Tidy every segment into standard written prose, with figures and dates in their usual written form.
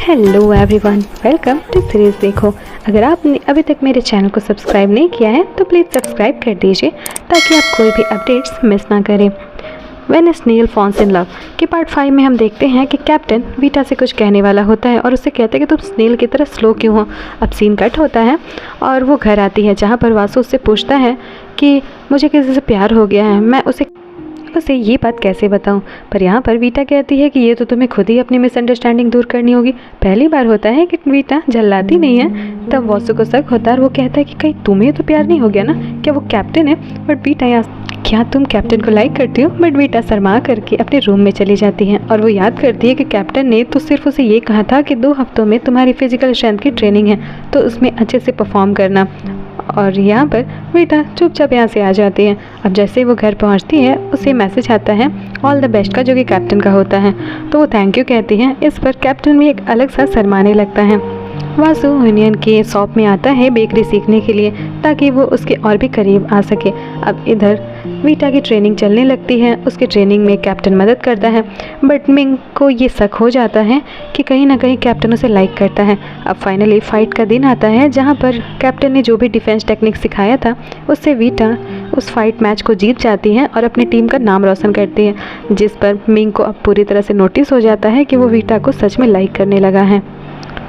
Hello everyone, welcome to series देखो। अगर आपने अभी तक मेरे चैनल को सब्सक्राइब नहीं किया है तो प्लीज़ सब्सक्राइब कर दीजिए ताकि आप कोई भी अपडेट्स मिस ना करें। When snail falls in love के पार्ट 5 में हम देखते हैं कि कैप्टन वीटा से कुछ कहने वाला होता है और उससे कहते हैं कि तुम स्नेल की तरह स्लो क्यों हो। अब सीन कट होता है और वो घर आती है जहाँ पर वासु उससे पूछता है कि मुझे किसी से प्यार हो गया है, मैं उसे ये बात कैसे बताऊं। पर यहाँ पर वीटा कहती है कि ये तो तुम्हें खुद ही अपनी मिसअंडरस्टैंडिंग दूर करनी होगी। पहली बार होता है कि वीटा झल्लाती नहीं है। तब वासु को शक होता है और वो कहता है कि कहीं तुम्हें तो प्यार नहीं हो गया ना, क्या वो कैप्टन है। बट वीटा क्या तुम कैप्टन को लाइक करती हो। बट वीटा शर्मा करके अपने रूम में चली जाती है और वो याद करती है कि कैप्टन ने तो सिर्फ उसे ये कहा था कि 2 हफ्तों में तुम्हारी फिजिकल स्ट्रेंथ की ट्रेनिंग है तो उसमें अच्छे से परफॉर्म करना। और यहाँ पर वीटा चुपचाप यहाँ से आ जाती है। अब जैसे वो घर पहुँचती है उसे मैसेज आता है ऑल द बेस्ट का, जो कि कैप्टन का होता है। तो वो थैंक यू कहती है। इस पर कैप्टन भी एक अलग सा शर्माने लगता है। वासु यूनियन के शॉप में आता है बेकरी सीखने के लिए ताकि वो उसके और भी करीब आ सके। अब इधर वीटा की ट्रेनिंग चलने लगती है। उसकी ट्रेनिंग में कैप्टन मदद करता है बट मिंग को ये शक हो जाता है कि कहीं ना कहीं कैप्टन उसे लाइक करता है। अब फाइनली फ़ाइट का दिन आता है जहाँ पर कैप्टन ने जो भी डिफेंस टेक्निक सिखाया था उससे वीटा उस फाइट मैच को जीत जाती है और अपनी टीम का नाम रोशन करती है, जिस पर मिंग को अब पूरी तरह से नोटिस हो जाता है कि वो वीटा को सच में लाइक करने लगा है।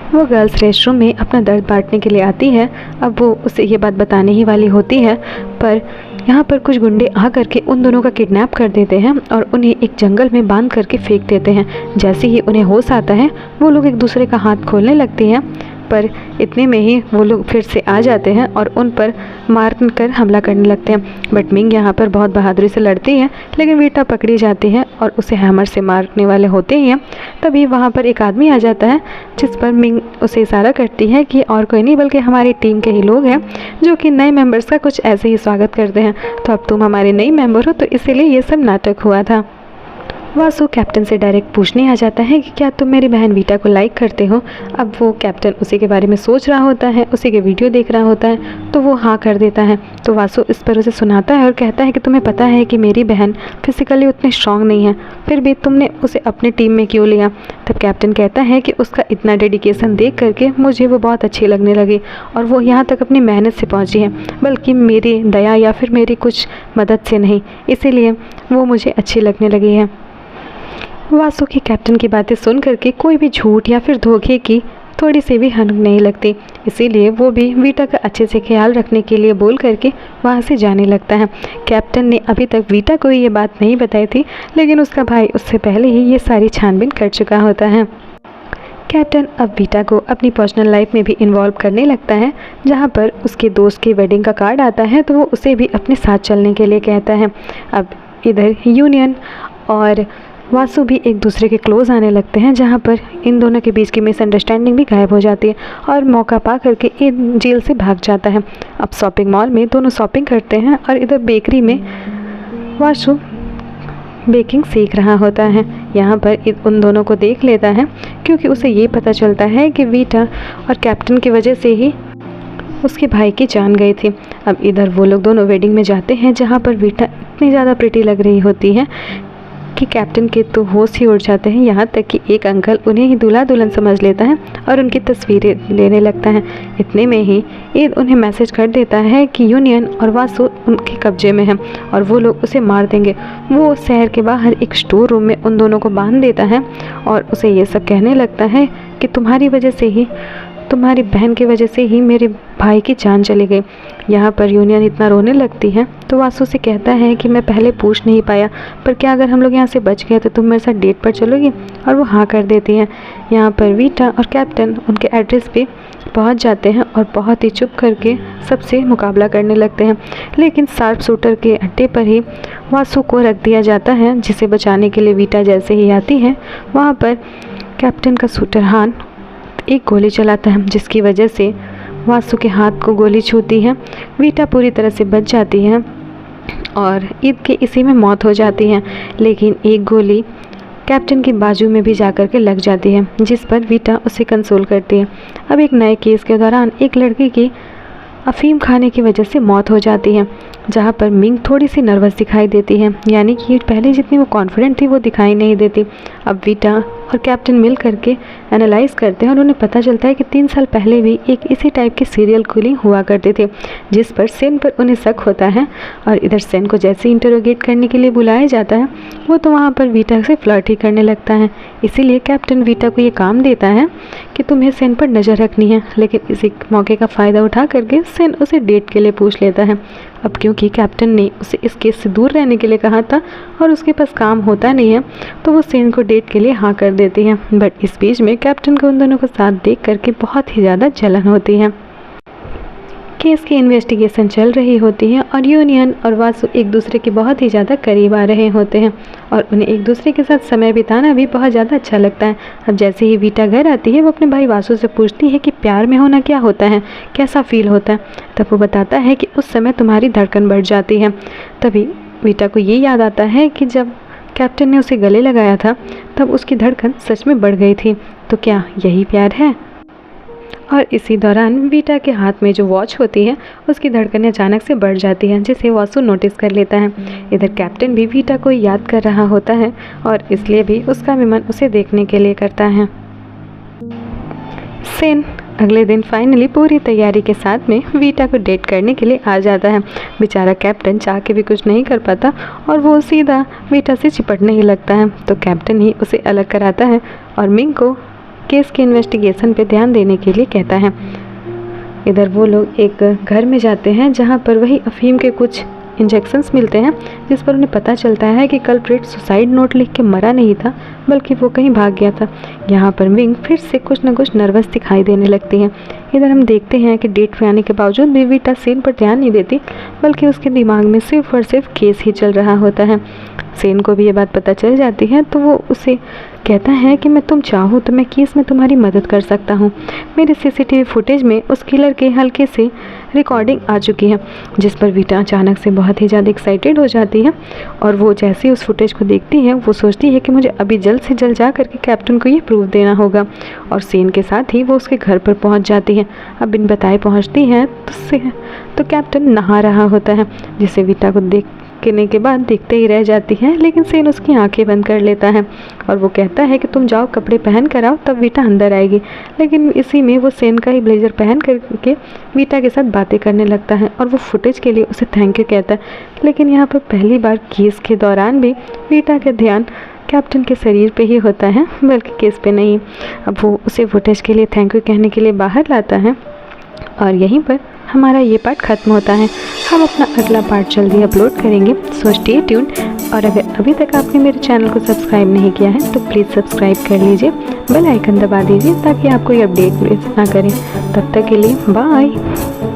वो गर्ल्स रेस्टरूम में अपना दर्द बांटने के लिए आती है। अब वो उसे ये बात बताने ही वाली होती है पर यहाँ पर कुछ गुंडे आ करके उन दोनों का किडनैप कर देते हैं और उन्हें एक जंगल में बांध करके फेंक देते हैं। जैसे ही उन्हें होश आता है वो लोग एक दूसरे का हाथ खोलने लगते हैं पर इतने में ही वो लोग फिर से आ जाते हैं और उन पर मार कर हमला करने लगते हैं। बट मिंग यहाँ पर बहुत बहादुरी से लड़ती है लेकिन वीटा पकड़ी जाती है और उसे हैमर से मारने वाले होते ही हैं। तभी वहाँ पर एक आदमी आ जाता है जिस पर मिंग उसे इशारा करती है कि और कोई नहीं बल्कि हमारी टीम के ही लोग हैं जो कि नए मेंबर्स का कुछ ऐसे ही स्वागत करते हैं। तो अब तुम हमारे नई मेंबर हो तो इसीलिए ये सब नाटक हुआ था। वासु कैप्टन से डायरेक्ट पूछने आ जाता है कि क्या तुम मेरी बहन वीटा को लाइक करते हो। अब वो कैप्टन उसी के बारे में सोच रहा होता है, उसी के वीडियो देख रहा होता है तो वो हाँ कर देता है। तो वासु इस पर उसे सुनाता है और कहता है कि तुम्हें पता है कि मेरी बहन फिजिकली उतनी स्ट्रांग नहीं है, फिर भी तुमने उसे अपनी टीम में क्यों लिया। तब कैप्टन कहता है कि उसका इतना डेडिकेशन देख करके मुझे वो बहुत अच्छी लगने लगी और वो यहाँ तक अपनी मेहनत से पहुँची है, बल्कि मेरी दया या फिर मेरी कुछ मदद से नहीं, इसीलिए वो मुझे अच्छी लगने लगी है। वासु की कैप्टन की बातें सुन करके कोई भी झूठ या फिर धोखे की थोड़ी सी भी हनक नहीं लगती, इसीलिए वो भी वीटा का अच्छे से ख्याल रखने के लिए बोल करके वहाँ से जाने लगता है। कैप्टन ने अभी तक वीटा को ये बात नहीं बताई थी लेकिन उसका भाई उससे पहले ही ये सारी छानबीन कर चुका होता है। कैप्टन अब वीटा को अपनी पर्सनल लाइफ में भी इन्वॉल्व करने लगता है, जहाँ पर उसके दोस्त की वेडिंग का कार्ड आता है तो वो उसे भी अपने साथ चलने के लिए कहता है। अब इधर यूनियन और वासु भी एक दूसरे के क्लोज आने लगते हैं, जहाँ पर इन दोनों के बीच की मिसअंडरस्टैंडिंग भी गायब हो जाती है और मौका पा करके इन जेल से भाग जाता है। अब शॉपिंग मॉल में दोनों शॉपिंग करते हैं और इधर बेकरी में वासु बेकिंग सीख रहा होता है। यहाँ पर उन दोनों को देख लेता है क्योंकि उसे ये पता चलता है कि वीटा और कैप्टन की वजह से ही उसके भाई की जान गई थी। अब इधर वो लोग दोनों वेडिंग में जाते हैं जहाँ पर वीटा इतनी ज़्यादा प्रिटी लग रही होती है कि कैप्टन के तो होश ही उड़ जाते हैं। यहाँ तक कि एक अंकल उन्हें ही दूल्हा दुल्हन समझ लेता है और उनकी तस्वीरें लेने लगता है। इतने में ही ईद उन्हें मैसेज कर देता है कि यूनियन और वासु उनके कब्जे में है और वो लोग उसे मार देंगे। वो शहर के बाहर एक स्टोर रूम में उन दोनों को बांध देता है और उसे ये सब कहने लगता है कि तुम्हारी बहन की वजह से ही मेरे भाई की जान चली गई। यहाँ पर यूनियन इतना रोने लगती है तो वासु से कहता है कि मैं पहले पूछ नहीं पाया, पर क्या अगर हम लोग यहाँ से बच गए तो तुम मेरे साथ डेट पर चलोगी। और वो हाँ कर देती हैं। यहाँ पर वीटा और कैप्टन उनके एड्रेस पे पहुँच जाते हैं और बहुत ही चुप करके सबसे मुकाबला करने लगते हैं, लेकिन शार्प शूटर के अड्डे पर ही वासु को रख दिया जाता है, जिसे बचाने के लिए वीटा जैसे ही आती है वहाँ पर कैप्टन का शूटर हान एक गोली चलाता है, जिसकी वजह से वासु के हाथ को गोली छूती है। वीटा पूरी तरह से बच जाती है और ईद के इसी में मौत हो जाती है, लेकिन एक गोली कैप्टन की बाजू में भी जाकर के लग जाती है, जिस पर वीटा उसे कंसोल करती है। अब एक नए केस के दौरान एक लड़की की अफीम खाने की वजह से मौत हो जाती है, जहाँ पर मिंग थोड़ी सी नर्वस दिखाई देती है, यानी कि पहले जितनी वो कॉन्फिडेंट थी वो दिखाई नहीं देती। अब वीटा और कैप्टन मिल करके एनालाइज करते हैं और उन्हें पता चलता है कि 3 साल पहले भी एक इसी टाइप की सीरियल किलिंग हुआ करती थी, जिस पर सेन पर उन्हें शक होता है। और इधर सेन को जैसे इंटरोगेट करने के लिए बुलाया जाता है, वो तो वहाँ पर वीटा से फ्लर्ट ही करने लगता है। इसीलिए कैप्टन वीटा को ये काम देता है कि तुम्हें सेन पर नज़र रखनी है, लेकिन इसी मौके का फ़ायदा उठा करके सेन उसे डेट के लिए पूछ लेता है। अब क्योंकि कैप्टन ने उसे इस केस से दूर रहने के लिए कहा था और उसके पास काम होता नहीं है, तो वो सेन को डेट के लिए हाँ कर देती है। बट इस बीच में कैप्टन को उन दोनों को साथ देख करके बहुत ही ज़्यादा जलन होती है। केस की इन्वेस्टिगेशन चल रही होती है और यूनियन और वासु एक दूसरे के बहुत ही ज़्यादा करीब आ रहे होते हैं और उन्हें एक दूसरे के साथ समय बिताना भी बहुत ज़्यादा अच्छा लगता है। अब जैसे ही वीटा घर आती है, वो अपने भाई वासु से पूछती है कि प्यार में होना क्या होता है, कैसा फील होता है। तब वो बताता है कि उस समय तुम्हारी धड़कन बढ़ जाती है। तभी वीटा को ये याद आता है कि जब कैप्टन ने उसे गले लगाया था तब उसकी धड़कन सच में बढ़ गई थी। तो क्या यही प्यार है? और इसी दौरान वीटा के हाथ में जो वॉच होती है उसकी धड़कनें अचानक से बढ़ जाती हैं, जिसे वासु नोटिस कर लेता है। इधर कैप्टन भी वीटा को याद कर रहा होता है और इसलिए भी उसका भी मन उसे देखने के लिए करता है। सेन अगले दिन फाइनली पूरी तैयारी के साथ में वीटा को डेट करने के लिए आ जाता है। बेचारा कैप्टन चाह के भी कुछ नहीं कर पाता और वो सीधा वीटा से चिपटने ही लगता है। तो कैप्टन ही उसे अलग कराता है और मिंग को केस की इन्वेस्टिगेशन पे ध्यान देने के लिए कहता है। इधर वो लोग एक घर में जाते हैं जहाँ पर वही अफीम के कुछ इंजेक्शंस मिलते हैं, जिस पर उन्हें पता चलता है कि कल्प्रिट सुसाइड नोट लिख के मरा नहीं था, बल्कि वो कहीं भाग गया था। यहाँ पर मिंग फिर से कुछ न कुछ नर्वस दिखाई देने लगती है। इधर हम देखते हैं कि डेट पे आने के बावजूद भी वीटा सेन पर ध्यान नहीं देती, बल्कि उसके दिमाग में सिर्फ और सिर्फ केस ही चल रहा होता है। सेन को भी ये बात पता चल जाती है, तो वो उसे कहता है कि मैं तुम चाहो तो मैं केस में तुम्हारी मदद कर सकता हूँ। मेरे सीसीटीवी फुटेज में उस किलर के हल्के से रिकॉर्डिंग आ चुकी है, जिस पर वीटा अचानक से बहुत ही ज़्यादा एक्साइटेड हो जाती है और वो जैसे ही उस फुटेज को देखती है, वो सोचती है कि मुझे अभी जल्द से जल्द जा करके कैप्टन को ये प्रूफ देना होगा। और सेन के साथ ही वो उसके घर पर पहुँच जाती है। अब बिन बताए पहुँचती है तो कैप्टन नहा रहा होता है, जिसे वीटा को देखने के बाद देखते ही रह जाती है। लेकिन सेन उसकी आंखें बंद कर लेता है और वो कहता है कि तुम जाओ कपड़े पहन कर आओ, तब वीटा अंदर आएगी। लेकिन इसी में वो सेन का ही ब्लेजर पहन करके वीटा के साथ बातें करने लगता है और वो फुटेज के लिए उसे थैंक यू कहता है। लेकिन यहाँ पर पहली बार केस के दौरान भी वीटा का ध्यान कैप्टन के शरीर पे ही होता है, बल्कि केस पे नहीं। अब वो उसे फुटेज के लिए थैंक यू कहने के लिए बाहर लाता है और यहीं पर हमारा ये पार्ट ख़त्म होता है। हम अपना अगला पार्ट जल्दी अपलोड करेंगे, सो स्टे ट्यून्ड। और अगर अभी तक आपने मेरे चैनल को सब्सक्राइब नहीं किया है तो प्लीज़ सब्सक्राइब कर लीजिए, बेल आइकन दबा दीजिए ताकि आपको ये अपडेट मिस ना करें। तब तक के लिए बाय।